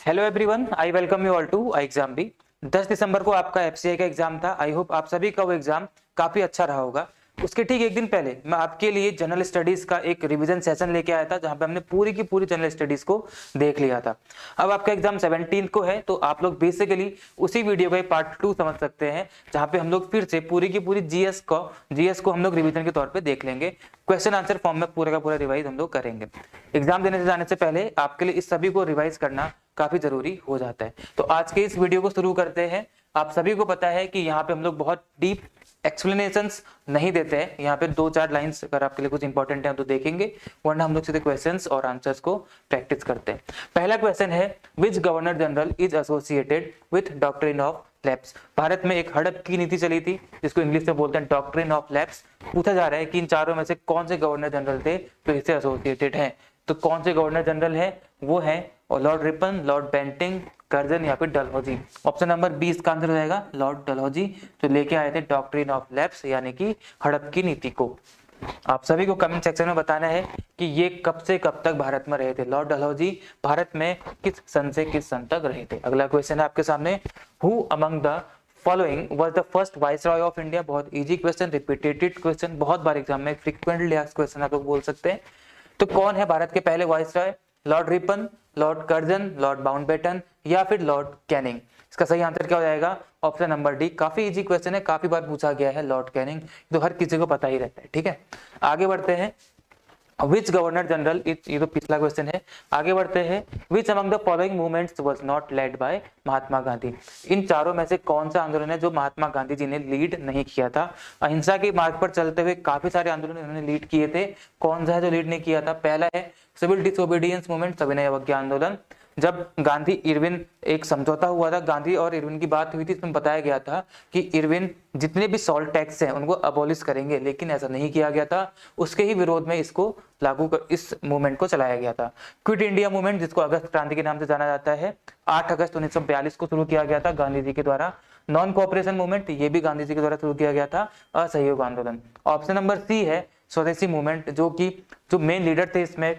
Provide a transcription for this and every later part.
Hello everyone, I welcome you all to I exam B. 10 दिसंबर को आपका FCI का एग्जाम था। आई होप आप सभी का वो एग्जाम काफी अच्छा रहा होगा। उसके ठीक एक दिन पहले मैं आपके लिए जनरल स्टडीज का एक रिवीजन सेशन लेके आया था, जहां पे हमने पूरी की पूरी जनरल स्टडीज को देख लिया था। अब आपका एग्जाम 17 को है, तो आप लोग बेसिकली उसी वीडियो का पार्ट 2 समझ सकते हैं, जहां पे हम लोग फिर से पूरी की पूरी जीएस को हम लोग रिवीजन के तौर पे देख लेंगे। क्वेश्चन आंसर फॉर्म में पूरा का पूरा रिवाइज हम लोग करेंगे। एग्जाम देने से जाने से पहले आपके लिए इस सभी को रिवाइज करना काफी जरूरी हो जाता है। तो आज के इस वीडियो को शुरू करते हैं। आप सभी को पता है कि यहाँ पे हम लोग बहुत डीप एक्सप्लेनेशंस नहीं देते हैं। यहाँ पे 2-4 लाइंस अगर आपके लिए कुछ इंपॉर्टेंट है तो देखेंगे, वरना हम लोग सीधे क्वेश्चंस और आंसर्स को प्रैक्टिस करते हैं। पहला क्वेश्चन है, which governor general is associated with doctrine of lapse. भारत में एक हड़प की नीति चली थी, जिसको इंग्लिश में बोलते हैं डॉक्ट्रिन ऑफ लैप्स। पूछा जा रहा है कि इन चारों में से कौन से गवर्नर जनरल थे तो इससे एसोसिएटेड हैं। तो कौन से गवर्नर जनरल है वो है Lord Ripon, Lord Bentinck, Curzon या फिर डलहौजी। ऑप्शन नंबर 20 का आंसर हो जाएगा लॉर्ड डलहौजी, जो लेके आए थे डॉक्ट्रिन ऑफ लैप्स यानी कि हड़प की नीति को। आप सभी को कमेंट सेक्शन में बताना है कि ये कब से कब तक भारत में रहे थे। लॉर्ड डलहौजी भारत में किस सन से किस सन तक रहे थे। अगला क्वेश्चन है आपके सामने, who among the following was the first viceroy of India. बहुत इजी क्वेश्चन, रिपीटेटेड क्वेश्चन, बहुत बार एग्जाम में फ्रीक्वेंटली आस्क्ड क्वेश्चन आप लोग बोल सकते हैं। तो कौन है भारत के पहले viceroy? Lord Ripon, Lord Curzon, Lord Mountbatten या फिर लॉर्ड कैनिंग। इसका सही आंसर क्या हो जाएगा? Option number D. काफी इजी क्वेश्चन है, काफी बार पूछा गया है लॉर्ड कैनिंग, तो हर किसी को पता ही रहता है। ठीक है, आगे बढ़ते हैं। विच गवर्नर जनरल, ये तो पिछला क्वेश्चन है। आगे बढ़ते हैं, which among the following movements was not led by Mahatma Gandhi. इन चारों में से कौन सा आंदोलन है जो महात्मा गांधी जी ने लीड नहीं किया था? अहिंसा के मार्ग पर चलते हुए काफी सारे आंदोलन इन्होंने लीड किए थे। कौन सा है जो लीड नहीं किया था? पहला है सिविल डिसोबीडियंस मूवमेंट, सविनय अवज्ञा आंदोलन। जब गांधी इरविन एक समझौता हुआ था, गांधी और इरविन की बात हुई थी, इसमें बताया गया था कि इरविन जितने भी सॉल्ट टैक्स हैं उनको अबॉलिश करेंगे, लेकिन ऐसा नहीं किया गया था। उसके ही विरोध में इसको इस मूवमेंट को चलाया गया था। क्विट इंडिया मूवमेंट, जिसको अगस्त क्रांति के नाम से जाना जाता है, 8 अगस्त 1942 को शुरू किया गया था गांधी जी के द्वारा। नॉन कोऑपरेशन मूवमेंट, ये भी गांधी जी के द्वारा शुरू किया गया था। असहयोग आंदोलन। ऑप्शन नंबर सी है स्वदेशी मूवमेंट, जो मेन लीडर थे इसमें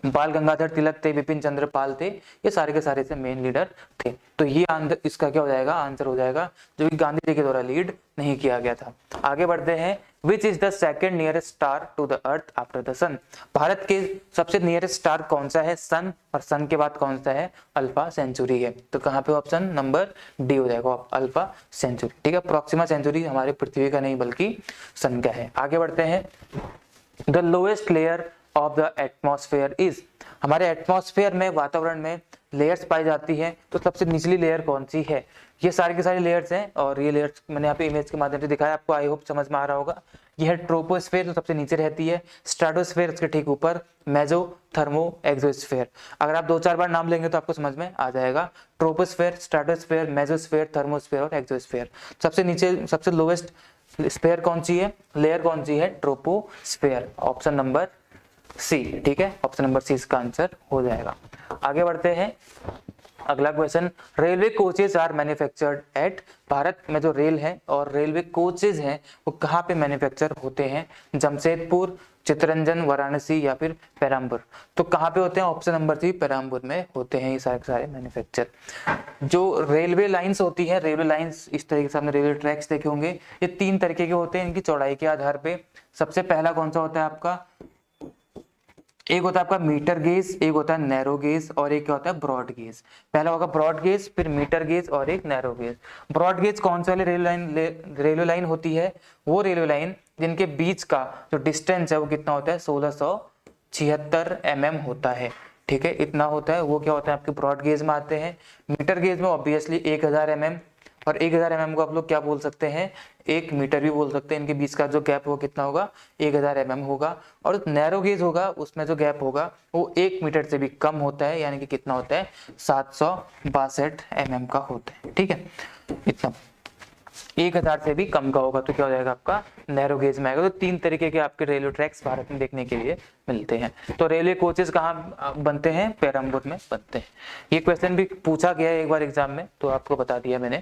बाल गंगाधर तिलक थे, विपिन चंद्र पाल थे, ये सारे के सारे से मेन लीडर थे। तो ये इसका क्या हो जाएगा? आंसर हो जाएगा जो कि गांधी जी के द्वारा लीड नहीं किया गया था। आगे बढ़ते हैं, which is the second nearest star to the earth after the sun. भारत के सबसे नियरेस्ट स्टार कौन सा है? सन, और सन के बाद कौन सा है? अल्फा सेंचुरी है। तो कहाँ पे ऑप्शन नंबर डी हो जाएगा, अल्फा सेंचुरी। ठीक है, प्रॉक्सिमा सेंचुरी हमारे पृथ्वी का नहीं बल्कि सन का है। आगे बढ़ते हैं, the lowest layer of the atmosphere is. हमारे एटमॉस्फेयर में, वातावरण में लेयर्स पाई जाती है, तो सबसे निचली लेयर कौन सी है? ये सारी की सारी लेयर्स हैं, और ये लेयर्स मैंने यहाँ पे इमेज के माध्यम से दिखाया आपको, आई होप समझ में आ रहा होगा। ये है ट्रोपोस्फेयर जो सबसे नीचे रहती है, स्ट्रेटोस्फेयर उसके ठीक ऊपर, मेसो, थर्मो, एक्सोस्फेयर। अगर आप 2-4 बार नाम लेंगे तो आपको समझ में आ जाएगा। ट्रोपोस्फेयर, स्ट्रेटोस्फेयर, मेसोस्फेयर, थर्मोस्फेयर और एक्सोस्फेयर। सबसे नीचे सबसे लोएस्ट स्फेयर कौन सी है? लेयर कौन सी है? ट्रोपोस्फेयर। Option number C. ठीक है, ऑप्शन नंबर सी इसका आंसर हो जाएगा। आगे बढ़ते हैं, अगला question, railway coaches are manufactured at. Bharat में जो रेल है और रेलवे कोचेज हैं वो कहाँ पे मैन्युफैक्चर होते हैं? जमशेदपुर, चित्तरंजन, वाराणसी या फिर पेराम्बूर। तो कहाँ पे होते हैं? ऑप्शन नंबर सी, पेराम्बूर में होते हैं ये सारे मैन्युफैक्चर। जो रेलवे लाइंस होती है, रेलवे लाइंस इस तरीके से आपने रेलवे ट्रैक्स देखे होंगे, ये 3 तरीके के होते हैं इनकी चौड़ाई के आधार पे। सबसे पहला कौन सा होता है आपका? एक होता है आपका मीटर गेज, एक होता है नैरो गेज और एक क्या होता है? Broad gauge. पहला होगा ब्रॉड गेज, फिर मीटर गेज और एक नैरो गेज। ब्रॉड गेज कौन सा रेलवे लाइन होती है? वो रेलवे लाइन जिनके बीच का जो डिस्टेंस है वो कितना होता है? 1676 mm होता है। ठीक है, इतना होता है, वो क्या होता है? आपके ब्रॉड गेज में आते हैं। मीटर गेज में ऑब्वियसली 1000 mm, और 1000 mm को आप लोग क्या बोल सकते हैं? 1 मीटर भी बोल सकते हैं। इनके बीच का जो गैप वो कितना होगा? 1000 mm होगा। और नैरो गेज होगा, उसमें जो गैप होगा वो 1 मीटर से भी कम होता है, यानी कि कितना होता है? 762 mm का होता है। ठीक है, इतना 1000 से भी कम का होगा तो क्या हो जाएगा आपका? नैरो गेज में आएगा। तो 3 तरीके के आपके रेलवे ट्रैक्स भारत में देखने के लिए मिलते हैं। तो रेलवे कोचेस कहाँ बनते हैं? पेरम्बूर में बनते हैं। ये क्वेश्चन भी पूछा गया है एक बार एग्जाम में, तो आपको बता दिया मैंने।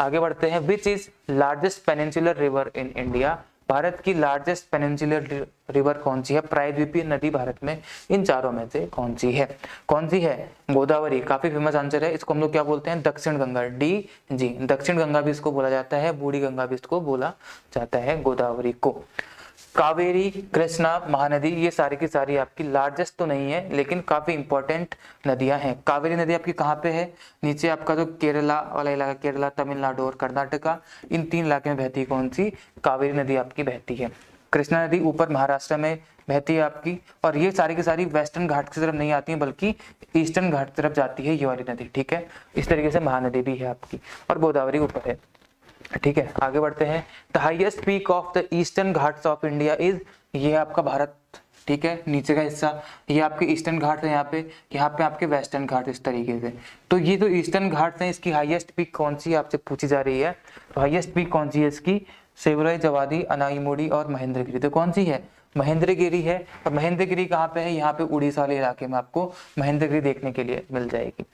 आगे बढ़ते हैं, which is largest peninsular river in India. Bharat की लार्जेस्ट पेनिनसुलर रिवर कौन सी है, प्रायद्वीपीय नदी भारत में इन चारों में से कौन सी है? कौन सी है? गोदावरी, काफी फेमस आंसर है। इसको हम लोग क्या बोलते हैं? दक्षिण गंगा, डी जी, दक्षिण गंगा भी इसको बोला जाता है, बूढ़ी गंगा भी इसको बोला जाता है गोदावरी को। कावेरी, कृष्णा, महानदी, ये सारी की सारी आपकी लार्जेस्ट तो नहीं है लेकिन काफी इंपॉर्टेंट नदियां हैं। कावेरी नदी आपकी कहाँ पे है? नीचे आपका जो केरला वाला इलाका, केरला, तमिलनाडु और कर्नाटका, इन 3 इलाके में बहती है कौन सी? कावेरी नदी आपकी बहती है। कृष्णा नदी ऊपर महाराष्ट्र में बहती है आपकी, और ये सारी की सारी वेस्टर्न घाट की तरफ नहीं आती है बल्कि ईस्टर्न घाट की तरफ जाती है ये वाली नदी, ठीक है। इस तरीके से महानदी भी है आपकी, और गोदावरी ऊपर है, ठीक है। आगे बढ़ते हैं। The highest peak of the eastern Ghats of India is, ये है आपका भारत, ठीक है। नीचे का हिस्सा ये आपके ईस्टर्न घाट है, यहाँ पे आपके वेस्टर्न घाट, इस तरीके से। तो ये जो ईस्टर्न घाट्स हैं इसकी हाईएस्ट पीक कौन सी आपसे पूछी जा रही है? तो हाईएस्ट पीक कौन सी है इसकी? सेवरई, जवादी, अनाईमुड़ी और महेंद्रगिरी। तो कौन सी है? महेंद्रगिरी है। और महेंद्रगिरी कहाँ पे है? यहाँ पे उड़ीसा वाले इलाके में आपको महेंद्रगिरी देखने के लिए मिल जाएगी।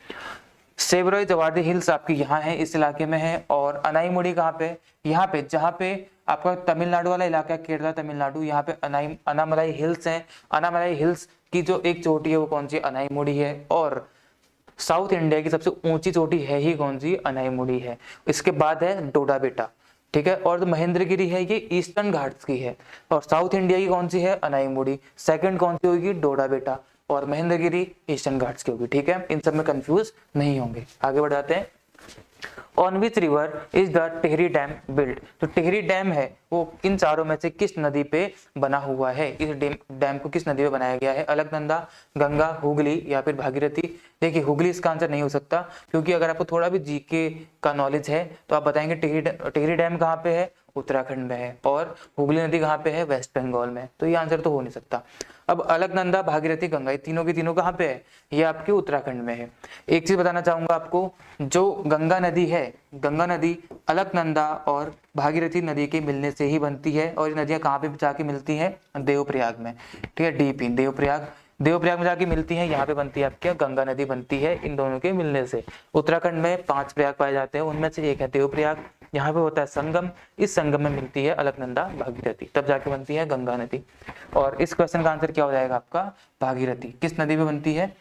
सेवरई जवादी हिल्स आपकी यहाँ है, इस इलाके में है। और अनाईमुड़ी कहाँ पे? यहाँ पे, जहाँ पे आपका तमिलनाडु वाला इलाका है, केरला तमिलनाडु, यहाँ पे अनामलाई हिल्स हैं। अनामलाई हिल्स की जो एक चोटी है वो कौन सी? अनाईमुड़ी है। और साउथ इंडिया की सबसे ऊंची चोटी है ही कौन सी? अनाईमुड़ी है। इसके बाद है डोडा बेटा, ठीक है। और जो महेंद्रगिरी है ये ईस्टर्न घाट्स की है, और साउथ इंडिया की कौन सी है? अनाईमुड़ी। सेकंड कौन सी होगी? डोडा बेटा। और महेंद्रगिरी ईस्टर्न घाट्स की होगी, ठीक है। इन सब में कंफ्यूज नहीं होंगे। आगे बढ़ जाते हैं। On which river is the Tehri dam built? तो टिहरी डैम है वो इन चारों में से किस नदी पे बना हुआ है? इस डैम को किस नदी पे बनाया गया है? अलकनंदा, गंगा, हुगली या फिर भागीरथी? देखिए हुगली इसका आंसर नहीं हो सकता, क्योंकि अगर आपको थोड़ा भी जीके का नॉलेज है तो आप बताएंगे टिहरी डैम कहाँ पे है? उत्तराखंड में है। और हुगली नदी कहाँ पे है? वेस्ट बंगाल में। तो ये आंसर तो हो नहीं सकता। अब अलकनंदा, भागीरथी, गंगा, ये तीनों की तीनों कहाँ पे है? ये आपके उत्तराखंड में है। एक चीज बताना चाहूंगा आपको, जो गंगा नदी है, गंगा नदी अलकनंदा और भागीरथी नदी के मिलने से ही बनती है। और ये नदियां कहाँ पे जाके मिलती हैं? देवप्रयाग में, ठीक है। डीपी देवप्रयाग में जाके मिलती है, यहाँ पे बनती है आपकी गंगा नदी बनती है इन दोनों के मिलने से। उत्तराखंड में 5 प्रयाग पाए जाते हैं, उनमें से एक है देवप्रयाग। यहाँ पे होता है संगम, इस संगम में मिलती है अलकनंदा भागीरथी, तब जाके बनती है गंगा नदी। और इस क्वेश्चन का आंसर क्या हो जाएगा आपका? भागीरथी। किस नदी पे बनती है?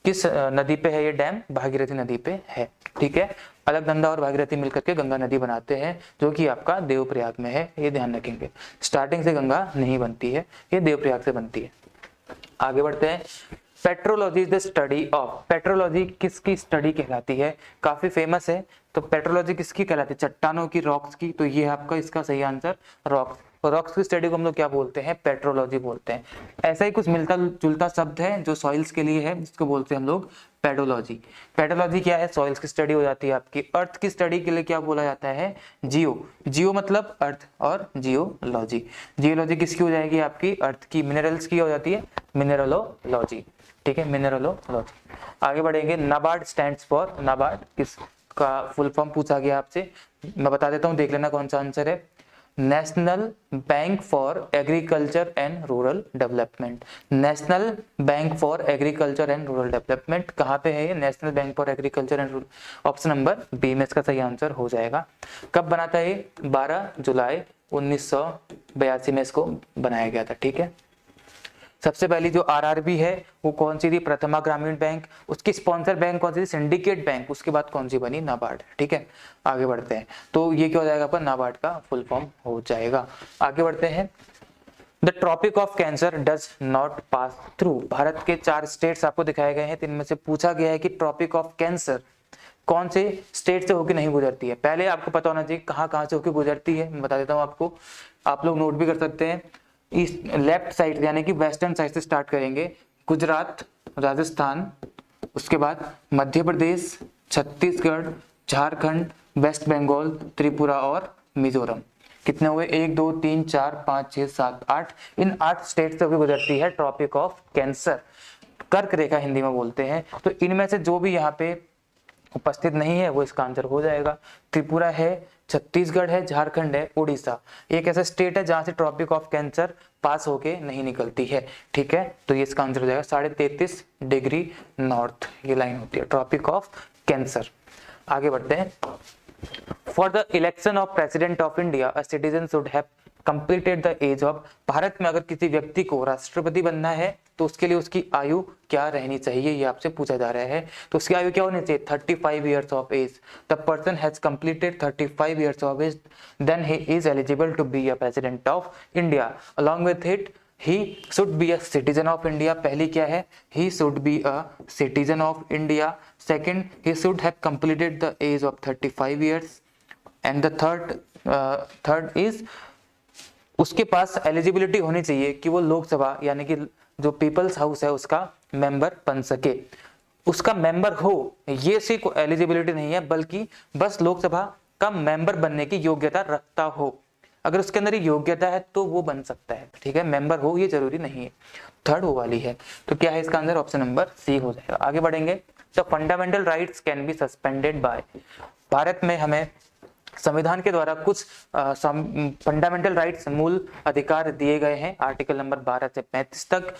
किस नदी पे है ये डैम? भागीरथी नदी पे है, ठीक है। अलकनंदा और भागीरथी मिलकर के गंगा नदी बनाते हैं, जो कि आपका देवप्रयाग में है, ये ध्यान रखेंगे। स्टार्टिंग से गंगा नहीं बनती है, ये देवप्रयाग से बनती है। आगे बढ़ते हैं। Petrology is the study of, petrology किसकी स्टडी कहलाती है? काफी फेमस है। तो पेट्रोलॉजी किसकी कहलाती है? चट्टानों की, रॉक्स की। तो ये है आपका इसका सही आंसर, रॉक्स। रॉक्स की स्टडी को हम लोग क्या बोलते हैं? पेट्रोलॉजी बोलते हैं। ऐसा ही कुछ मिलता जुलता शब्द है जो सॉइल्स के लिए है, जिसको बोलते हैं हम लोग पेडोलॉजी। पेडोलॉजी क्या है? सॉइल्स की स्टडी हो जाती है आपकी। अर्थ की स्टडी के लिए क्या बोला जाता है? जियो मतलब अर्थ, और जियोलॉजी, जियोलॉजी किसकी हो जाएगी? आपकी अर्थ की। मिनरल्स की हो जाती है मिनरलोलॉजी, ठीक है, मिनरलोलॉजी। आगे बढ़ेंगे। नाबार्ड स्टैंड्स फॉर, नाबार्ड किसका फुल फॉर्म पूछा गया आपसे, मैं बता देता हूँ, देख लेना कौन सा आंसर है। National Bank for Agriculture and Rural Development. National Bank for Agriculture and Rural Development कहाँ पे है ये? National Bank for Agriculture and Rural, option number B में इसका सही आंसर हो जाएगा। कब बना था ये? 12 जुलाई 1982 में इसको बनाया गया था, ठीक है। सबसे पहली जो आरआरबी है वो कौन सी थी? प्रथमा ग्रामीण बैंक। उसकी स्पॉन्सर बैंक कौन सी थी? Syndicate bank. उसके बाद कौन सी बनी? नाबार्ड, ठीक है। आगे बढ़ते हैं। तो ये क्या हो जाएगा अपन? नाबार्ड का फुल फॉर्म हो जाएगा। आगे बढ़ते हैं। The tropic of cancer does not pass through. Bharat के 4 स्टेट्स आपको दिखाए गए हैं, इनमें से पूछा गया है कि ट्रॉपिक ऑफ कैंसर कौन से स्टेट से होकर नहीं गुजरती है। पहले आपको पता होना चाहिए कहाँ कहाँ से होकर गुजरती है, मैं बता देता हूँ आपको, आप लोग नोट भी कर सकते हैं। ईस्ट लेफ्ट साइड यानी कि वेस्टर्न साइड से स्टार्ट करेंगे। गुजरात, राजस्थान, उसके बाद मध्य प्रदेश, छत्तीसगढ़, झारखंड, वेस्ट बंगाल, त्रिपुरा और मिजोरम। कितने हुए? 1 2 3 4 5 6 7 8। इन 8 स्टेट से होकर गुजरती है ट्रॉपिक ऑफ कैंसर, कर्क रेखा हिंदी में बोलते हैं। तो इनमें से जो भी यहाँ पे उपस्थित नहीं है वो इसका आंसर हो जाएगा। त्रिपुरा है, छत्तीसगढ़ है, झारखंड है, उड़ीसा। एक ऐसा स्टेट है जहां से ट्रॉपिक ऑफ कैंसर पास होके नहीं निकलती है, ठीक है। तो ये इसका आंसर हो जाएगा 33.5 डिग्री नॉर्थ, ये लाइन होती है ट्रॉपिक ऑफ कैंसर। आगे बढ़ते हैं। For the election of president of India a citizen should have completed the age of, Bharat में अगर किसी व्यक्ति को राष्ट्रपति बनना है तो उसके लिए उसकी आयु क्या रहनी चाहिए, ये आपसे पूछा जा रहा है। तो उसकी आयु क्या होनी चाहिए, 35 years of age. The person has completed 35 years of age, then he is eligible to be a president of India. Along with it he should be a citizen of India। पहली क्या है, he should be a citizen of India। Second, he should have completed the age of 35 years। and the third is उसके पास eligibility होनी चाहिए कि वो लोकसभा यानी कि जो पीपल्स हाउस है उसका मेंबर बन सके। उसका मेंबर हो ये से कोई एलिजिबिलिटी नहीं है, बल्कि बस लोकसभा का मेंबर बनने की योग्यता रखता हो। अगर उसके अंदर योग्यता है तो वो बन सकता है, ठीक है, मेंबर हो ये जरूरी नहीं है। थर्ड वो वाली है, तो क्या है इसका आंसर, ऑप्शन नंबर सी हो जाएगा। आगे बढ़ेंगे, तो fundamental rights can be suspended bye, Bharat में हमें संविधान के द्वारा कुछ फंडामेंटल राइट्स मूल अधिकार दिए गए हैं, आर्टिकल नंबर 12 से 35 तक,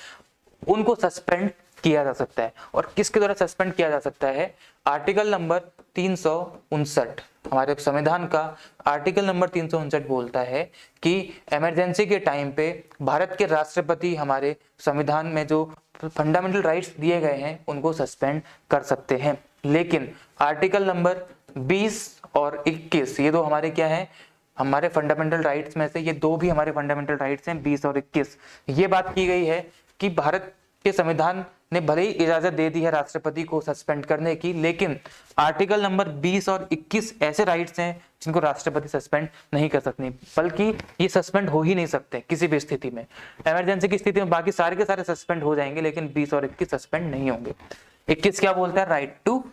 उनको सस्पेंड किया जा सकता है। और किसके द्वारा सस्पेंड किया जा सकता है, आर्टिकल नंबर 359 हमारे संविधान का आर्टिकल नंबर 359 बोलता है कि इमरजेंसी के टाइम पे भारत के राष्ट्रपति हमारे संविधान में जो फंडामेंटल राइट्स दिए गए हैं उनको सस्पेंड कर सकते हैं। लेकिन आर्टिकल नंबर 20 और 21 ये दो हमारे क्या है, हमारे फंडामेंटल राइट्स में से ये दो भी हमारे फंडामेंटल राइट्स हैं, 20 और 21। ये बात की गई है कि भारत के संविधान ने भले ही इजाजत दे दी है राष्ट्रपति को सस्पेंड करने की, लेकिन आर्टिकल नंबर 20 और 21 ऐसे राइट्स हैं जिनको राष्ट्रपति सस्पेंड नहीं कर सकते, बल्कि ये सस्पेंड हो ही नहीं सकते किसी भी स्थिति में। इमरजेंसी की स्थिति में बाकी सारे के सारे सस्पेंड हो जाएंगे, लेकिन 20 और 21 सस्पेंड नहीं होंगे। 21 क्या बोलता है, राइट टू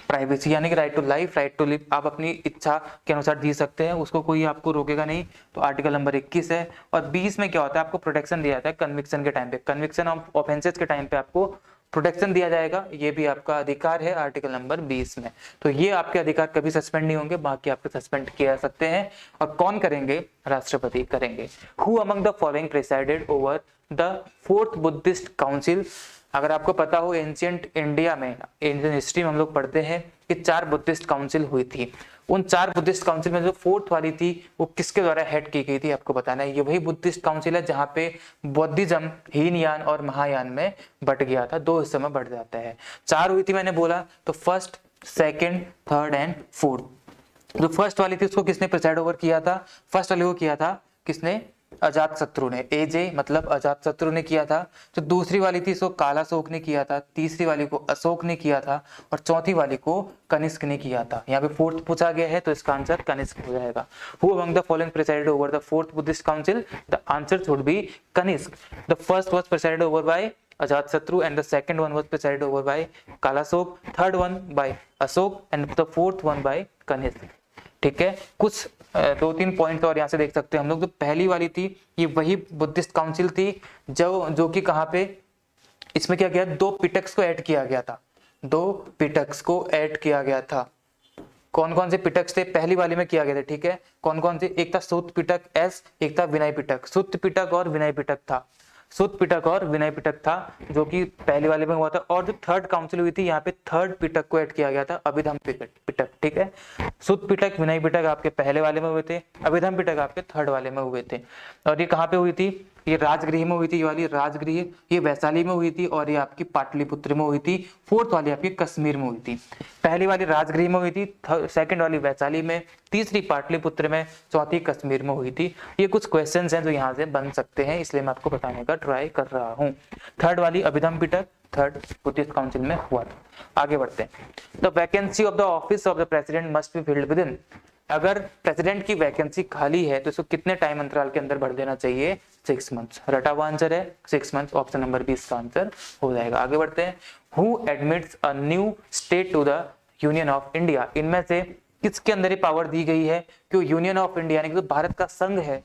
प्राइवेसी, यानी कि right to life, right to live, आप अपनी इच्छा के अनुसार जी सकते हैं, उसको कोई आपको रोकेगा नहीं। तो आर्टिकल नंबर 21 है। और 20 में क्या होता है, आपको प्रोटेक्शन दिया जाता है कन्विक्शन के टाइम पे, कन्विक्शन ऑफ ऑफेंसेस के टाइम पे आपको प्रोटेक्शन दिया जाएगा, ये भी आपका अधिकार है आर्टिकल नंबर 20 में। तो ये आपके अधिकार कभी सस्पेंड नहीं होंगे, बाकी आपके सस्पेंड किए जा सकते हैं। और कौन करेंगे, राष्ट्रपति करेंगे। Who among the following presided over the 4th Buddhist council. अगर आपको पता हो एंशिएंट इंडिया में, इंडियन हिस्ट्री में हम लोग पढ़ते हैं कि 4 बुद्धिस्ट काउंसिल हुई थी। उन 4 बुद्धिस्ट काउंसिल में जो 4th वाली थी वो किसके द्वारा हेड की गई थी, आपको बताना है। ये वही बुद्धिस्ट काउंसिल है जहाँ पे बौद्धिज्म हीनयान और महायान में बट गया था, 2 हिस्सों में बढ़ जाता है। 4 हुई थी मैंने बोला, तो 1st, 2nd, 3rd and 4th। जो फर्स्ट वाली थी उसको किसने प्रिसाइड ओवर किया था, फर्स्ट वाले को किया था किसने, अजात शत्रु ने, एजे मतलब अजात शत्रु ने किया था। जो दूसरी वाली थी सो कालाशोक ने किया था, तीसरी वाली को अशोक ने किया था, और चौथी वाली को कनिष्क ने किया था। यहाँ पे 4th पूछा गया है तो इसका आंसर कनिष्क हो जाएगा। Who among the following presided over the 4th Buddhist council, the answer should be Kanishka. The first was presided over by Ajatasattu and the second one was presided over by Kalasok, third one by Ashok and the fourth one by Kanishk। ठीक है, कुछ 2-3 point और यहाँ से देख सकते हैं हम लोग। जो पहली वाली थी ये वही बुद्धिस्ट काउंसिल थी जो कि कहाँ पे, इसमें क्या किया, 2 पिटक्स को ऐड किया गया था, 2 पिटक्स को ऐड किया गया था। कौन कौन से पिटक थे, पहली वाली में किया गया था, ठीक है। कौन कौन से, एक था सुत पिटक एस, एक था विनय पिटक। सुत पिटक और विनय पिटक था, सुत पिटक और विनय पिटक था जो कि पहली वाले में हुआ था। और जो 3rd काउंसिल हुई थी यहाँ पे 3rd पिटक को ऐड किया गया था, अभिधम पिटक, ठीक है। सुत पिटक विनय पिटक आपके पहले वाले में हुए थे, अभिधम पिटक आपके 3rd वाले में हुए थे। और ये कहाँ पे हुई थी, ये राजगृह में हुई थी, ये वाली राजगृह, ये वैशाली में हुई थी, और ये आपकी पाटलिपुत्र में हुई थी। 4th वाली आपकी कश्मीर में हुई थी। पहली वाली राजगृह में हुई थी, 2nd वाली वैशाली में, तीसरी पाटलिपुत्र में, चौथी कश्मीर में हुई थी। ये कुछ क्वेश्चंस हैं जो यहाँ से बन सकते हैं, इसलिए मैं आपको बताने का ट्राई कर रहा हूँ। 3rd वाली अभिधम पिटक 3rd बुद्धिस्ट काउंसिल में हुआ था। आगे बढ़ते हैं। The vacancy of the office of the president must be filled with in. अगर प्रेसिडेंट की वैकेंसी खाली है तो इसको कितने टाइम अंतराल के अंदर भर देना चाहिए, 6 मंथ्स। रटा हुआ आंसर है 6 मंथ्स, ऑप्शन नंबर 20 का आंसर हो जाएगा। आगे बढ़ते हैं। Who admits a new state to the union of India. इनमें से किसके अंदर ये पावर दी गई है कि यूनियन ऑफ इंडिया यानी कि भारत का संघ है,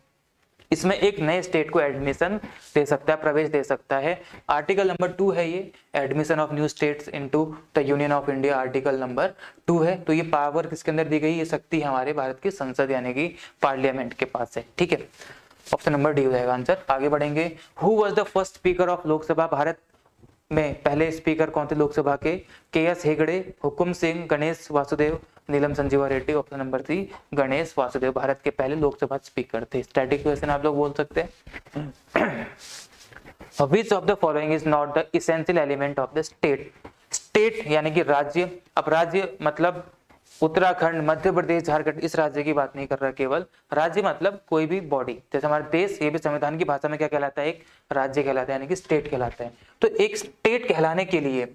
इसमें एक नए स्टेट को एडमिशन दे सकता है, प्रवेश दे सकता है। आर्टिकल नंबर 2 है ये, admission of new states into the union of India, article number 2 है। तो ये पावर किसके अंदर दी गई, ये शक्ति हमारे भारत की संसद यानी कि पार्लियामेंट के पास है, ठीक है। ऑप्शन नंबर डी हो जाएगा आंसर। आगे बढ़ेंगे। Who was the first speaker of Lok Sabha. Bharat में पहले स्पीकर कौन थे लोकसभा के S Hegde, Hukum Singh, Ganesh Vasudev, Neelam Sanjiva Reddy. Option number 3 Ganesh Vasudev Bharat के पहले लोकसभा स्पीकर थे। स्टैटिक क्वेश्चन आप लोग बोल सकते हैं। Which of the following is not the essential element of the state? State यानी कि राज्य। अब राज्य मतलब उत्तराखंड, मध्य प्रदेश, झारखंड, इस राज्य की बात नहीं कर रहा केवल। राज्य मतलब कोई भी बॉडी, जैसे हमारा देश, ये भी संविधान की भाषा में क्या कहलाता है? एक राज्य कहलाता है, यानी कि स्टेट कहलाता है। तो एक स्टेट कहलाने के लिए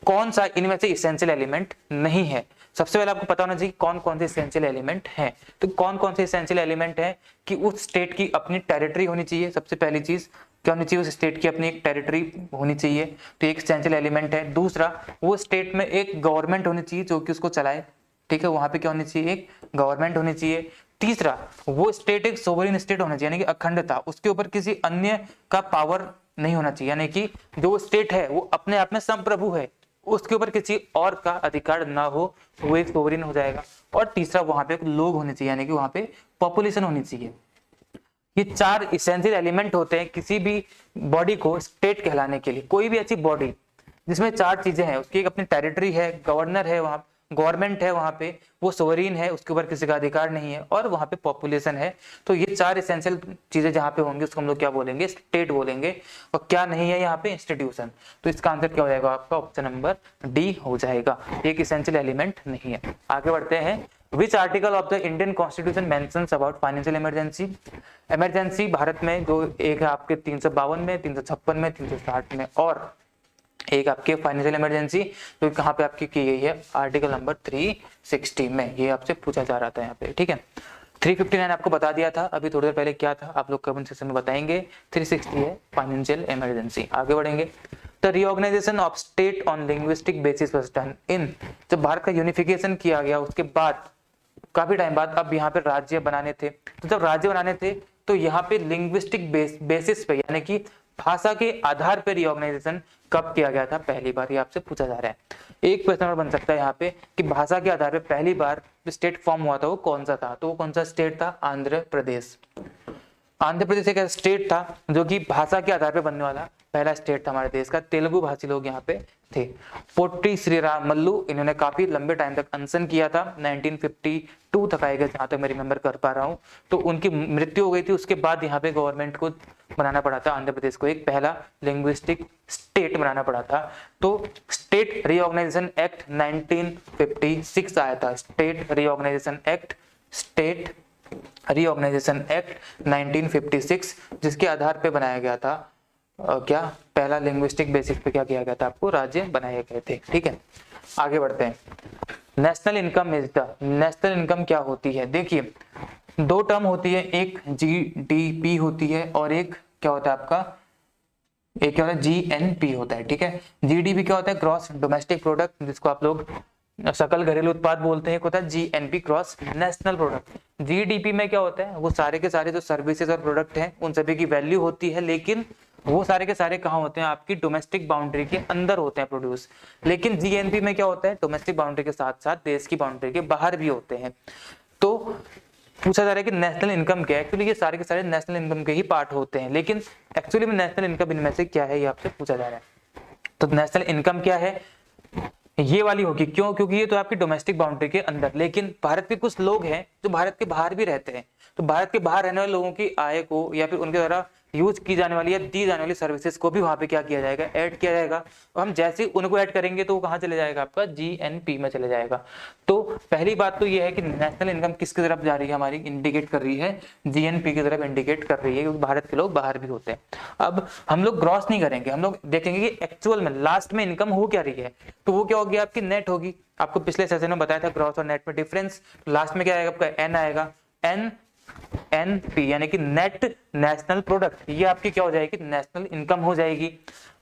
कौन सा इनमें से इसेंशियल एलिमेंट नहीं है? सबसे पहले आपको पता होना चाहिए कौन कौन से इसेंशियल एलिमेंट हैं। तो कौन कौन से इसेंशियल एलिमेंट हैं कि उस स्टेट की अपनी टेरिटरी होनी चाहिए। सबसे पहली चीज क्या होनी चाहिए? उस स्टेट की अपनी एक टेरिटरी होनी चाहिए, तो एक इसेंशियल एलिमेंट है। दूसरा, वो स्टेट में एक गवर्नमेंट होनी चाहिए जो कि उसको चलाए, ठीक है, वहां पे क्या होनी चाहिए? एक गवर्नमेंट होनी चाहिए। तीसरा, वो स्टेट एक सोवरेन स्टेट होना चाहिए, यानी कि अखंडता, उसके ऊपर किसी अन्य का पावर नहीं होना चाहिए, यानी कि जो स्टेट है वो अपने आप में संप्रभु है, उसके ऊपर किसी और का अधिकार ना हो, वो एक सोवरेन हो जाएगा। और तीसरा, वहां पे लोग होने चाहिए, यानी कि वहां पे पॉपुलेशन होनी चाहिए। ये 4 इसेंशियल एलिमेंट होते हैं किसी भी बॉडी को स्टेट कहलाने के लिए। कोई भी ऐसी बॉडी जिसमें 4 चीजें हैं, उसकी एक अपनी टेरिटरी है, गवर्नर है, वहां गवर्नमेंट है, वहां पे वो सोवरीन है, उसके ऊपर किसी का अधिकार नहीं है, और वहां पे पॉपुलेशन है। तो ये 4 इसेंशियल चीजें जहां पे होंगी उसको हम लोग क्या बोलेंगे? स्टेट बोलेंगे। और क्या नहीं है यहाँ पे? इंस्टीट्यूशन। तो इसका आंसर क्या हो जाएगा आपका? ऑप्शन नंबर डी हो जाएगा। एक इसेंशियल एलिमेंट नहीं है। आगे बढ़ते हैं। Which article of the Indian Constitution mentions about financial emergency? Emergency Bharat में जो एक है आपके 352 में, 356 में, 360 में, और एक आपके फाइनेंशियल इमरजेंसी तो कहाँ पे आपकी की गई है? आर्टिकल नंबर 360 में। ये आपसे पूछा जा रहा था यहाँ पे, ठीक है। 359 आपको बता दिया था अभी थोड़ी देर पहले, क्या था आप लोग कमेंट सेक्शन में बताएंगे। 360 है फाइनेंशियल इमरजेंसी। आगे बढ़ेंगे। The reorganisation of state on linguistic basis was done in. जब भारत का यूनिफिकेशन किया गया उसके बाद काफी टाइम बाद अब यहाँ पे राज्य बनाने थे, तो जब राज्य बनाने थे तो यहाँ पे लिंग्विस्टिक बेसिस पे, यानी कि भाषा के आधार पे रिऑर्गेनाइजेशन कब किया गया था? पहली बार। ये आपसे पूछा जा रहा है। एक क्वेश्चन और बन सकता है यहाँ पे कि भाषा के आधार पे पहली बार स्टेट फॉर्म हुआ था वो कौन सा था? तो वो कौन सा स्टेट था? आंध्र प्रदेश। आंध्र प्रदेश एक स्टेट था जो कि भाषा के आधार पे बनने वाला पहला स्टेट था हमारे देश का। तेलुगु भाषी लोग यहाँ पे थे। पोट्टी श्रीरामल्लू, इन्होंने काफी लंबे टाइम तक अनशन किया था, 1952 तक आएगा जहां तक मैं रिमेंबर कर पा रहा हूँ। तो उनकी मृत्यु हो गई थी, उसके बाद यहाँ पे गवर्नमेंट को बनाना पड़ा था आंध्र प्रदेश को एक पहला लिंग्विस्टिक स्टेट बनाना पड़ा था। तो स्टेट रिऑर्गेनाइजेशन एक्ट 1956 आया था। स्टेट रिऑर्गेनाइजेशन एक्ट 1956, जिसके आधार पे बनाया गया था क्या? पहला लिंग्विस्टिक बेसिस पे क्या किया गया था? आपको राज्य बनाए गए थे, ठीक है। आगे बढ़ते हैं। National income is the, national income क्या होती है? देखिए 2 टर्म होती है, एक जीडीपी होती है और एक क्या होता है आपका? एक क्या होता है? जीएनपी होता है, ठीक है। जीडीपी क्या होता है? ग्रॉस डोमेस्टिक प्रोडक्ट, जिसको आप लोग सकल घरेलू उत्पाद बोलते हैं। एक होता है GNP, gross national product. GDP में क्या होता है? वो सारे के सारे जो सर्विसेज और प्रोडक्ट हैं उन सभी की वैल्यू होती है, लेकिन वो सारे के सारे कहाँ होते हैं? आपकी डोमेस्टिक बाउंड्री के अंदर होते हैं प्रोड्यूस। लेकिन जीएनपी में क्या होता है? डोमेस्टिक बाउंड्री के साथ साथ देश की बाउंड्री के बाहर भी होते हैं। तो पूछा जा रहा है कि नेशनल इनकम क्या है? एक्चुअली ये सारे के सारे नेशनल इनकम के ही पार्ट होते हैं, लेकिन एक्चुअली में नेशनल इनकम इनमें से क्या है ये आपसे पूछा जा रहा है। तो नेशनल इनकम क्या है? ये वाली होगी। क्यों? क्योंकि ये तो आपकी डोमेस्टिक बाउंड्री के अंदर, लेकिन भारत के कुछ लोग हैं जो भारत के बाहर भी रहते हैं। तो भारत के बाहर रहने वाले लोगों की आय को या फिर उनके द्वारा यूज की जाने वाली या दी जाने वाली सर्विसेज को भी वहां पे क्या किया जाएगा? ऐड किया जाएगा। और हम जैसे ही उनको ऐड करेंगे तो वो कहाँ चले जाएगा? आपका जीएनपी में चले जाएगा। तो पहली बात तो ये है कि नेशनल इनकम किसकी तरफ जा रही है? हमारी इंडिकेट कर रही है जीएनपी की तरफ इंडिकेट कर रही है, क्योंकि भारत के लोग बाहर भी होते हैं। अब हम लोग ग्रॉस नहीं करेंगे, हम लोग देखेंगे कि एक्चुअल में लास्ट में इनकम हो क्या रही है। तो वो क्या होगी? आपकी नेट होगी। आपको पिछले सेशन में बताया था ग्रॉस और नेट में डिफरेंस। लास्ट में क्या आएगा? आपका एन आएगा। एनपी यानी कि नेट नेशनल प्रोडक्ट, ये आपकी क्या हो जाएगी? नेशनल इनकम हो जाएगी।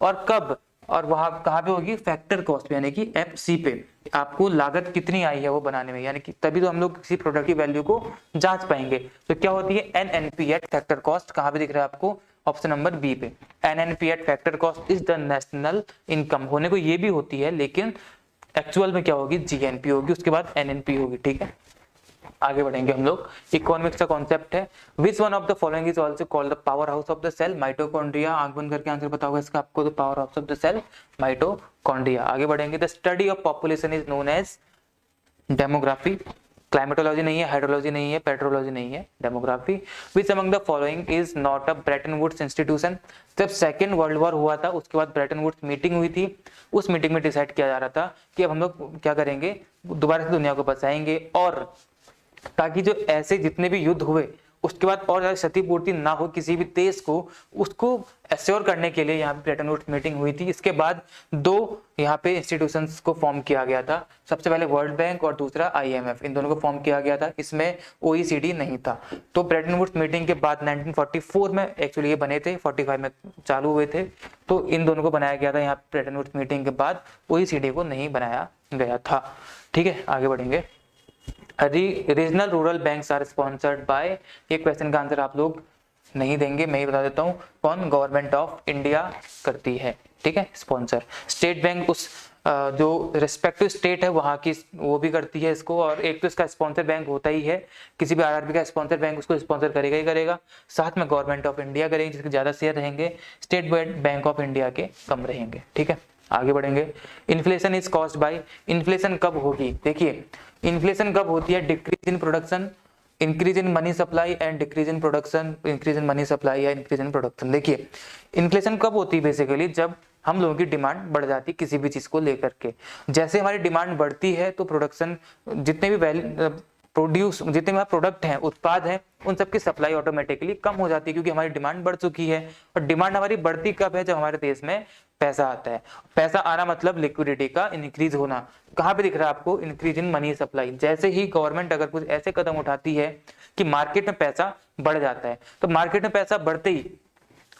और कब? और वहां कहां पे होगी? फैक्टर कॉस्ट यानी कि एफसी पे। आपको लागत कितनी आई है वो बनाने में, यानी कि तभी तो हम लोग किसी प्रोडक्ट की वैल्यू को जांच पाएंगे। तो क्या होती है? NNP eight factor cost. कहां पे दिख रहा है आपको? ऑप्शन नंबर बी पे। NNP eight factor cost is the national income. होने को ये भी होती है, लेकिन एक्चुअल में क्या होगी? जीएनपी होगी, उसके बाद एनएनपी होगी, ठीक है। आगे बढ़ेंगे हम लोग। इकोनॉमिक्स का कॉन्सेप्ट है, which one of the following is also called the power house of the cell, mitochondria. आंख बंद करके आंसर बताओगे इसका आपको, the power house of the cell mitochondria. आगे बढ़ेंगे, the study of population is known as demography. Climatology नहीं है, हाइड्रोलॉजी नहीं है, पेट्रोलॉजी नहीं है, demography. Which among the following is not a Bretton Woods institution. जब सेकेंड वर्ल्ड वॉर हुआ था उसके बाद ब्रेटन वुड्स मीटिंग हुई थी, उस मीटिंग में डिसाइड किया जा रहा था कि अब हम लोग क्या करेंगे, दोबारा से दुनिया को बचाएंगे, और ताकि जो ऐसे जितने भी युद्ध हुए उसके बाद और ज्यादा क्षतिपूर्ति ना हो किसी भी देश को, उसको एश्योर करने के लिए यहाँ पे ब्रेटन वुड्स मीटिंग हुई थी। इसके बाद दो यहाँ पे इंस्टीट्यूशंस को फॉर्म किया गया था, सबसे पहले वर्ल्ड बैंक और दूसरा IMF, इन दोनों को फॉर्म किया गया था, इसमें OECD नहीं था। तो ब्रेटन वुड्स मीटिंग के बाद 1944 में एक्चुअली ये बने थे, 45 में चालू हुए थे, तो इन दोनों को बनाया गया था यहाँ ब्रेटन वुड्स मीटिंग के बाद, OECD को नहीं बनाया गया था। ठीक है, आगे बढ़ेंगे। Regional rural banks are sponsored by, ये क्वेश्चन का आंसर आप लोग नहीं देंगे, मैं ही बता देता हूँ, कौन, गवर्नमेंट ऑफ इंडिया करती है। ठीक है, स्पॉन्सर। स्टेट बैंक उस जो रिस्पेक्टिव स्टेट है वहाँ की वो भी करती है इसको, और एक तो इसका स्पॉन्सर बैंक होता ही है, किसी भी RRB का स्पॉन्सर बैंक उसको स्पॉन्सर करेगा ही करेगा, साथ में गवर्नमेंट ऑफ इंडिया करेगी जिसके ज्यादा शेयर रहेंगे, स्टेट बैंक ऑफ इंडिया के कम रहेंगे। ठीक है, आगे बढ़ेंगे। Inflation is caused by, inflation कब होगी, देखिए इन्फ्लेशन कब होती है, decrease in production, increase in money supply and decrease in production, increase in money supply या इंक्रीज इन प्रोडक्शन। देखिए इन्फ्लेशन कब होती है, बेसिकली जब हम लोगों की डिमांड बढ़ जाती है किसी भी चीज को लेकर के। जैसे हमारी डिमांड बढ़ती है तो प्रोडक्शन, जितने भी जितने भी प्रोडक्ट हैं, उत्पाद हैं, उन सबकी सप्लाई ऑटोमेटिकली कम हो जाती है क्योंकि हमारी डिमांड बढ़ चुकी है। और डिमांड हमारी बढ़ती कब है, जब हमारे देश में पैसा आता है। पैसा आना मतलब लिक्विडिटी का इंक्रीज होना। कहाँ पे दिख रहा है आपको, इंक्रीज इन मनी सप्लाई। जैसे ही गवर्नमेंट अगर कुछ ऐसे कदम उठाती है कि मार्केट में पैसा बढ़ जाता है, तो मार्केट में पैसा बढ़ते ही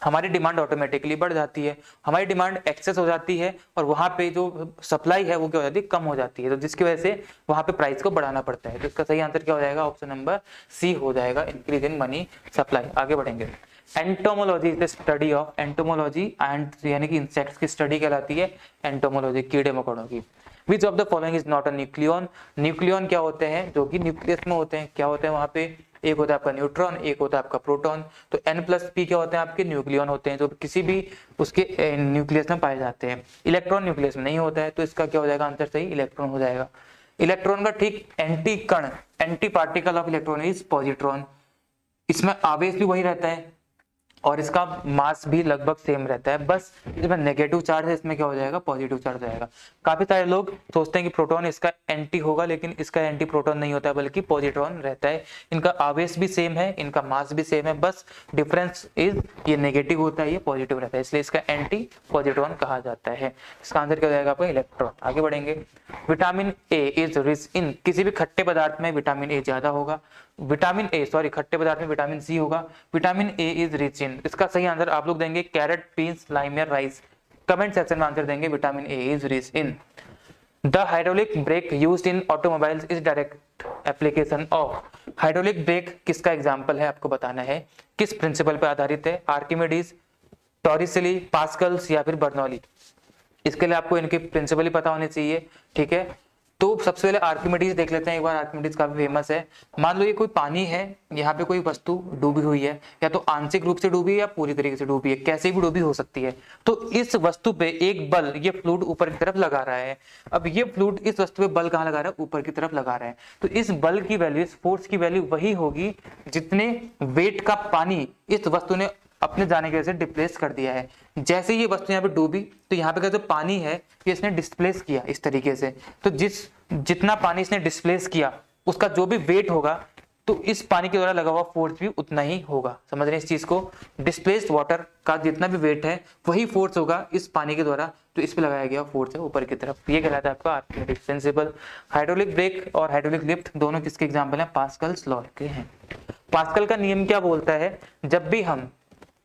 हमारी डिमांड ऑटोमेटिकली बढ़ जाती है, हमारी डिमांड एक्सेस हो जाती है, और वहां पे जो सप्लाई है वो क्या हो जाती है, कम हो जाती है, तो जिसकी वजह से वहां पे प्राइस को बढ़ाना पड़ता है। तो इसका सही आंसर क्या हो जाएगा, ऑप्शन नंबर C हो जाएगा, इंक्रीज इन मनी सप्लाई। आगे बढ़ेंगे। Entomology is the study of, entomology and यानी कि इंसेक्ट्स की स्टडी कहलाती है एंटोमोलॉजी, कीड़े मकोड़ों की। Which of the following is not a nucleon, nucleon क्या होते हैं, जो कि न्यूक्लियस में होते हैं, क्या होते हैं वहां पे, एक होता है आपका न्यूट्रॉन, एक होता है आपका प्रोटॉन। तो N+P क्या होते हैं आपके, न्यूक्लियन होते हैं, जो किसी भी उसके न्यूक्लियस में पाए जाते हैं। इलेक्ट्रॉन न्यूक्लियस में नहीं होता है, तो इसका क्या हो जाएगा आंसर सही, इलेक्ट्रॉन हो जाएगा। इलेक्ट्रॉन का ठीक एंटी कण, anti particle of electron is positron, इसमें आवेश भी वही रहता है और इसका मास भी लगभग सेम रहता है, बस इसमें नेगेटिव चार्ज है, इसमें क्या हो जाएगा, पॉजिटिव चार्ज आएगा। काफी सारे लोग सोचते हैं कि प्रोटॉन इसका एंटी होगा, लेकिन इसका एंटी प्रोटॉन नहीं होता है, बल्कि पॉजिट्रॉन रहता है। इनका आवेश भी सेम है, इनका मास भी सेम है, बस डिफरेंस इज ये नेगेटिव होता है, ये पॉजिटिव रहता है, इसलिए इसका एंटी पॉजिट्रॉन कहा जाता है। इसका आंसर क्या हो जाएगा आपका, इलेक्ट्रॉन। आगे बढ़ेंगे। Vitamin A is rich in, किसी भी खट्टे पदार्थ में विटामिन ए ज्यादा होगा, खट्टे पदार्थ में विटामिन सी होगा। Vitamin A is rich in, इसका सही आंसर आप लोग देंगे कैरेट, बीन्स, लाइम या राइस। कमेंट सेक्शन में आंसर देंगे vitamin A is rich in. The hydraulic brake used in automobiles is direct application of, hydraulic brake किसका एग्जांपल है आपको बताना है, किस प्रिंसिपल पर आधारित है, आर्किमिडीज, टॉरिसली, पास्कल्स या फिर बर्नौली। इसके लिए आपको इनके प्रिंसिपल ही पता होने चाहिए। ठीक है, तो सबसे पहले आर्किमिडीज देख लेते हैं एक बार। आर्किमिडीज काफी फेमस है। मान लो ये कोई पानी है, यहाँ पे कोई वस्तु डूबी हुई है, या तो आंशिक रूप से डूबी है या पूरी तरीके से डूबी है, कैसे भी डूबी हो सकती है। तो इस वस्तु पे एक बल, ये फ्लूइड ऊपर की तरफ लगा रहा है। अब ये फ्लूइड इस वस्तु पे बल कहाँ लगा रहा है, ऊपर की तरफ लगा रहा है। तो इस बल की वैल्यू, इस फोर्स की वैल्यू वही होगी जितने वेट का पानी इस वस्तु ने अपने जाने की वजह से डिस्प्लेस कर दिया है। जैसे ये वस्तु यहाँ पे डूबी तो यहाँ पे का जो पानी है ये इसने डिस्प्लेस किया इस तरीके से। तो जितना पानी इसने डिस्प्लेस किया उसका जो भी वेट होगा तो इस पानी के द्वारा लगा हुआ फोर्स भी उतना ही होगा। समझ रहे हैं इस चीज को, डिस्प्लेस्ड वाटर का जितना भी वेट है वही फोर्स होगा इस पानी के द्वारा, तो इस पे लगाया गया फोर्स है ऊपर की तरफ। ये कहलाता है आपका आर्किमिडीज प्रिंसिपल। हाइड्रोलिक ब्रेक और हाइड्रोलिक लिफ्ट दोनों किसके एग्जाम्पल हैं, पास्कल्स लॉ के हैं। पास्कल का नियम क्या बोलता है, जब भी हम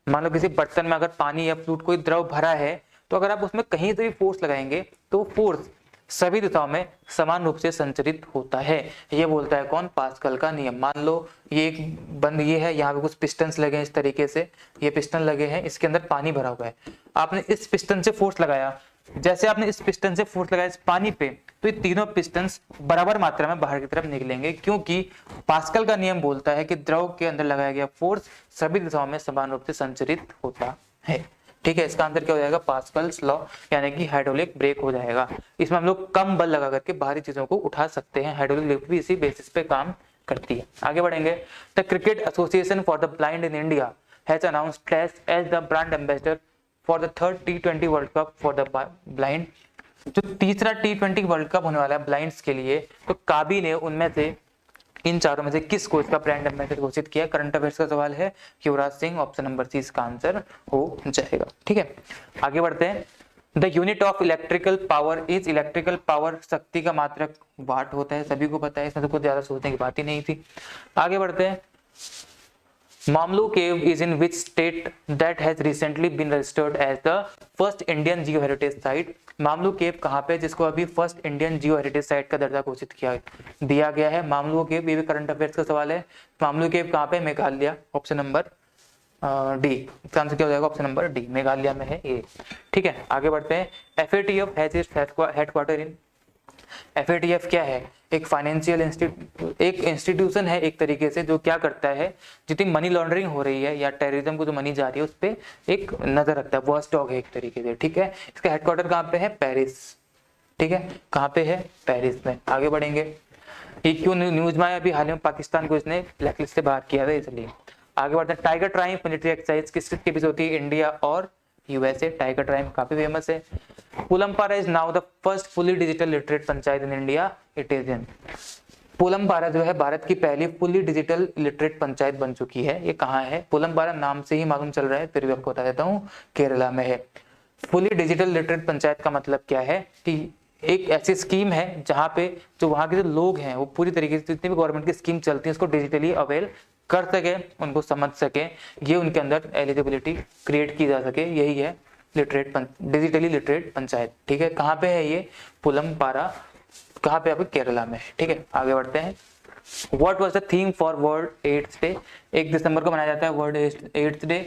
मान लो किसी बर्तन में अगर पानी या फ्लूइड कोई द्रव भरा है तो अगर आप उसमें कहीं से भी फोर्स लगाएंगे तो फोर्स सभी दिशाओं में समान रूप से संचरित होता है। ये बोलता है कौन, पास्कल का नियम। मान लो ये एक बंद ये है, यहाँ पे कुछ पिस्टन्स लगे हैं इस तरीके से, ये पिस्टन लगे हैं, इसके अंदर पानी भरा हुआ है। आपने इस पिस्टन से फोर्स लगाया, जैसे आपने इस पिस्टन से फोर्स लगाया इस पानी पे तो ये तीनों पिस्टन्स बराबर मात्रा में बाहर की तरफ निकलेंगे, क्योंकि पास्कल का नियम बोलता है कि द्रव के अंदर लगाया गया फोर्स सभी दिशाओं में समान रूप से संचरित होता है। ठीक है, इसका आंसर क्या हो जाएगा, पास्कल्स लॉ, यानी कि हाइड्रोलिक ब्रेक हो जाएगा। इसमें हम लोग कम बल लगा करके बाहरी चीजों को उठा सकते हैं। हाइड्रोलिक ब्रेक भी इसी बेसिस पे काम करती है। आगे बढ़ेंगे। The cricket association for the blind in India has announced Tess as the brand ambassador for the third T20 world cup for the blind. जो तीसरा T20 वर्ल्ड कप होने वाला है ब्लाइंड्स के लिए, तो काबी ने उनमें से इन चारों में से किस को इसका ब्रांड एम्बेसडर घोषित किया। करंट अफेयर्स का सवाल है, युवराज सिंह, ऑप्शन नंबर सी इसका आंसर हो जाएगा। ठीक है, आगे बढ़ते हैं। The unit of electrical power is, electrical power शक्ति का मात्रक वाट होता है, सभी को पता है, इसमें तो कुछ ज्यादा सोचने की बात ही नहीं थी। आगे बढ़ते हैं। Mawmluh cave is in which state that has recently been registered as the first Indian geo heritage site. Mawmluh cave कहाँ पे, जिसको अभी first Indian geo heritage site का दर्जा घोषित किया दिया गया है। मामलू केव, ये भी करंट अफेयर्स का सवाल है। मामलू केव कहाँ पे, मेघालय, ऑप्शन नंबर डी। इसका आंसर क्या हो जाएगा, ऑप्शन नंबर डी, मेघालय में है ये। ठीक है, आगे बढ़ते हैं। FATF has its headquarter in. FATF क्या है, एक फाइनेंशियल एक इंस्टीट्यूशन है एक तरीके से, जो क्या करता है, जितनी मनी लॉन्ड्रिंग हो रही है या टेररिज्म को जो मनी जा रही है उस पर एक नजर रखता है, वॉच डॉग है एक तरीके से। ठीक है, इसका हेडक्वार्टर कहाँ पे है, पेरिस। ठीक है, कहाँ पे है, पेरिस में। आगे बढ़ेंगे। EQ न्यूज में अभी हाल में पाकिस्तान को इसने ब्लैकलिस्ट से बाहर किया था, इसलिए। आगे बढ़ते हैं। टाइगर ट्राइम्फ मिलिट्री एक्सरसाइज किस के बीच होती है, इंडिया और USA। टाइगर ट्राइम्फ काफी फेमस है। Pullampara is now the first fully digital literate panchayat in India, it is in. Pullampara जो है भारत की पहली फुली डिजिटल लिटरेट पंचायत बन चुकी है। ये कहाँ है, पुलमपारा नाम से ही मालूम चल रहा है, फिर भी आपको बता देता हूँ, केरला में है। फुली डिजिटल लिटरेट पंचायत का मतलब क्या है कि एक ऐसी स्कीम है जहाँ पे जो वहाँ के जो लोग हैं वो पूरी तरीके से जितनी भी गवर्नमेंट की स्कीम चलती है उसको डिजिटली अवेल कर सके, उनको समझ सके, ये उनके अंदर एलिजिबिलिटी क्रिएट की जा सके, यही है डिजिटली लिटरेट पंचायत। ठीक है, कहाँ पे है ये, पुलमपारा, कहाँ पे, आपके केरला में। ठीक है, आगे बढ़ते हैं। What was the theme for world AIDS day. 1 दिसंबर को मनाया जाता है world AIDS day.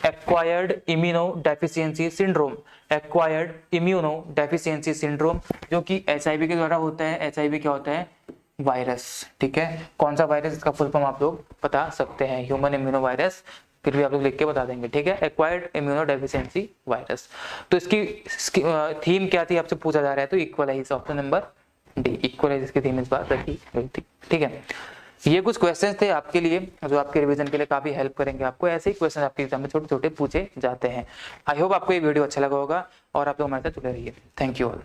Acquired immuno deficiency syndrome, acquired immuno deficiency syndrome, जो कि HIV के द्वारा होता है। HIV क्या होता है, वायरस। ठीक है, कौन सा वायरस, इसका फुल फॉर्म आप लोग बता सकते हैं, ह्यूमन इम्यूनो वायरस, फिर भी आप लोग लिख के बता देंगे। ठीक है, एक्वायर्ड इम्यूनो डेफिशिएंसी वायरस। तो इसकी थीम क्या थी आपसे पूछा जा रहा है, तो equalize, option number D, equalize इसकी थीम इस बार रखी गई थी। ठीक है, ये कुछ क्वेश्चंस थे आपके लिए जो आपके रिवीजन के लिए काफी हेल्प करेंगे आपको। ऐसे ही क्वेश्चन आपके एग्जाम में छोटे छोटे पूछे जाते हैं। आई होप आपको ये वीडियो अच्छा लगा होगा और आप लोग हमारे साथ जुड़े रहिए। Thank you all.